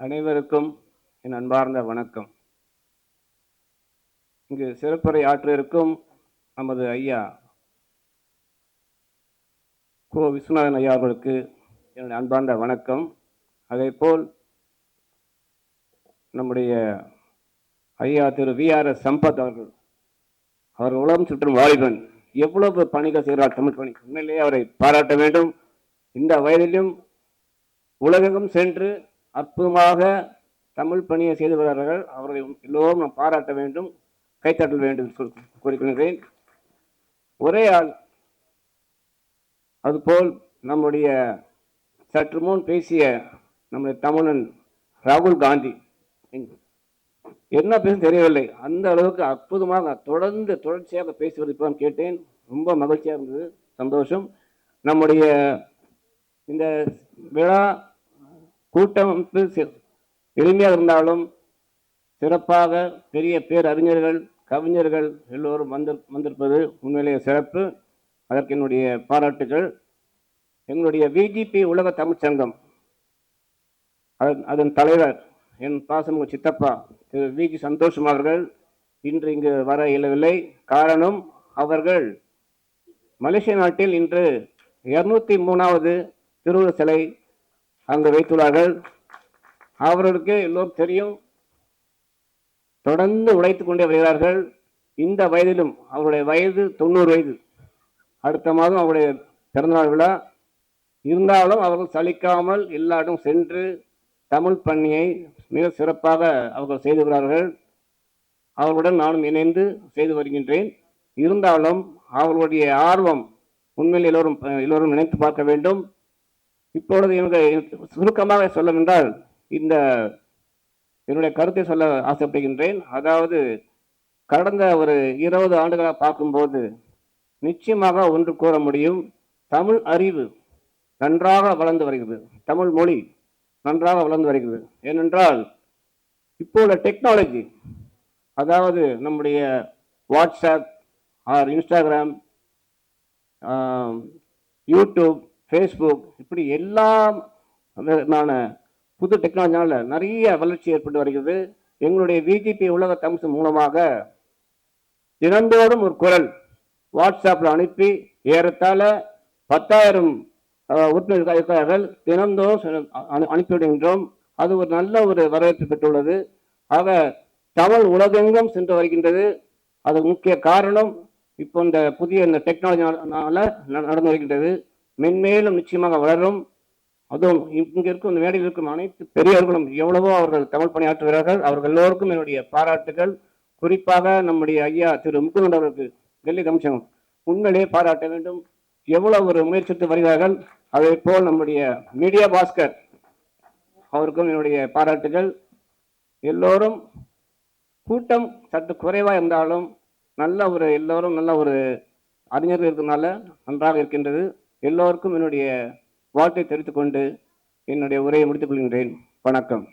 அனைவருக்கும் என் அன்பார்ந்த வணக்கம். இங்கு சிறப்புரை ஆற்ற இருக்கும் நமது ஐயா கோ விஸ்வநாதன் ஐயா அவர்களுக்கு என்னுடைய அன்பார்ந்த வணக்கம். அதேபோல் நம்முடைய ஐயா திரு VRS சம்பத் அவர் உலகம் சுற்றும் வாலிபன், எவ்வளவு பணிகள் செய்கிறார் தமிழ் பணி. உண்மையிலேயே அவரை பாராட்ட வேண்டும். இந்த வயதிலும் உலகெங்கும் சென்று அற்புதமாக தமிழ் பணியை செய்து வருகிறார்கள். அவர்களை எல்லோரும் நாம் பாராட்ட வேண்டும், கைத்தட்டல் வேண்டும் கூறிக்கொள்கிறேன். ஒரே ஆள். அதுபோல் நம்முடைய சற்று முன் பேசிய நம்முடைய தமிழன் ராகுல் காந்தி என்ன பேச தெரியவில்லை, அந்த அளவுக்கு அற்புதமாக தொடர்ச்சியாக பேசுவது இப்போ கேட்டேன். ரொம்ப மகிழ்ச்சியாக இருந்தது, சந்தோஷம். நம்முடைய இந்த விழா கூட்டமைப்பு எளிமையாக இருந்தாலும் சிறப்பாக பெரிய பேரறிஞர்கள், கவிஞர்கள் எல்லோரும் வந்திருப்பது உண்மையிலேயே சிறப்பு. அதற்கு என்னுடைய பாராட்டுகள். எங்களுடைய VGP உலக தமிழ்ச்சங்கம் அதன் தலைவர் என் பாசமிகு சித்தப்பா திரு VG சந்தோஷம் அவர்கள் இன்று இங்கு வர இயலவில்லை. காரணம், அவர்கள் மலேசிய நாட்டில் இன்று 203வது திருவுருவ சிலை அங்கு வைத்துள்ளார்கள். அவர்களுக்கு எல்லோரும் தெரியும், தொடர்ந்து உழைத்துக் கொண்டே வருகிறார்கள். இந்த வயதிலும் அவருடைய வயது 90 வயது. அடுத்த மாதம் அவருடைய பிறந்தநாள் விழா. இருந்தாலும் அவர்கள் சலிக்காமல் எல்லாரும் சென்று தமிழ் பணியை மிக சிறப்பாக அவர்கள் செய்து வருகிறார்கள். அவர்களுடன் நானும் இணைந்து செய்து வருகின்றேன். இருந்தாலும் அவர்களுடைய ஆர்வம் உண்மையில் எல்லோரும் நினைத்து பார்க்க வேண்டும். இப்பொழுது எனக்கு சுருக்கமாக சொல்ல என்றால், இந்த என்னுடைய கருத்தை சொல்ல ஆசைப்படுகின்றேன். அதாவது, கடந்த ஒரு 20 ஆண்டுகளாக பார்க்கும்போது நிச்சயமாக ஒன்று கூற முடியும், தமிழ் அறிவு நன்றாக வளர்ந்து வருகிறது, தமிழ் மொழி நன்றாக வளர்ந்து வருகிறது. ஏனென்றால் இப்போ உள்ள டெக்னாலஜி, அதாவது நம்முடைய WhatsApp R Instagram, YouTube, Facebook, இப்படி எல்லா புது டெக்னாலஜினால நிறைய வளர்ச்சி ஏற்பட்டு வருகிறது. எங்களுடைய VGP உலக தமிழ் மூலமாக தினந்தோறும் ஒரு குரல் வாட்ஸ்அப்பில் அனுப்பி ஏறத்தாழ 10,000 உறுப்பினர்கள் இருக்கிறார்கள். தினந்தோறும் அனுப்பிவிடுகின்றோம். அது ஒரு நல்ல ஒரு வரவேற்பு பெற்றுள்ளது. ஆக தமிழ் உலகெங்கும் சென்று வருகின்றது. அது முக்கிய காரணம் இப்போ இந்த புதிய இந்த டெக்னாலஜினால நடந்து வருகின்றது. மென்மேலும் நிச்சயமாக வளரும். அதுவும் இங்க இருக்கும் இந்த மேடையில் இருக்கும் அனைத்து பெரியவர்களும் எவ்வளவோ அவர்கள் தமிழ் பணியாற்றுகிறார்கள். அவர்கள் எல்லோருக்கும் என்னுடைய பாராட்டுகள். குறிப்பாக நம்முடைய ஐயா திரு முக்குந்தன் அவர்களுக்கு டெல்லி தமிழ்ச்சங்கம் உண்மையிலேயே பாராட்ட வேண்டும். எவ்வளவு ஒரு முயற்சித்து வருகிறார்கள். அதே போல் நம்முடைய மீடியா பாஸ்கர் அவருக்கும் என்னுடைய பாராட்டுகள். எல்லோரும் கூட்டம் சற்று குறைவாக இருந்தாலும் எல்லோரும் நல்ல ஒரு அறிஞர்கள் இருக்கிறதுனால நன்றாக இருக்கின்றது. எல்லோருக்கும் என்னுடைய வாழ்த்தை தெரிவித்துக் கொண்டு என்னுடைய உரையை முடித்துக் கொள்கின்றேன். வணக்கம்.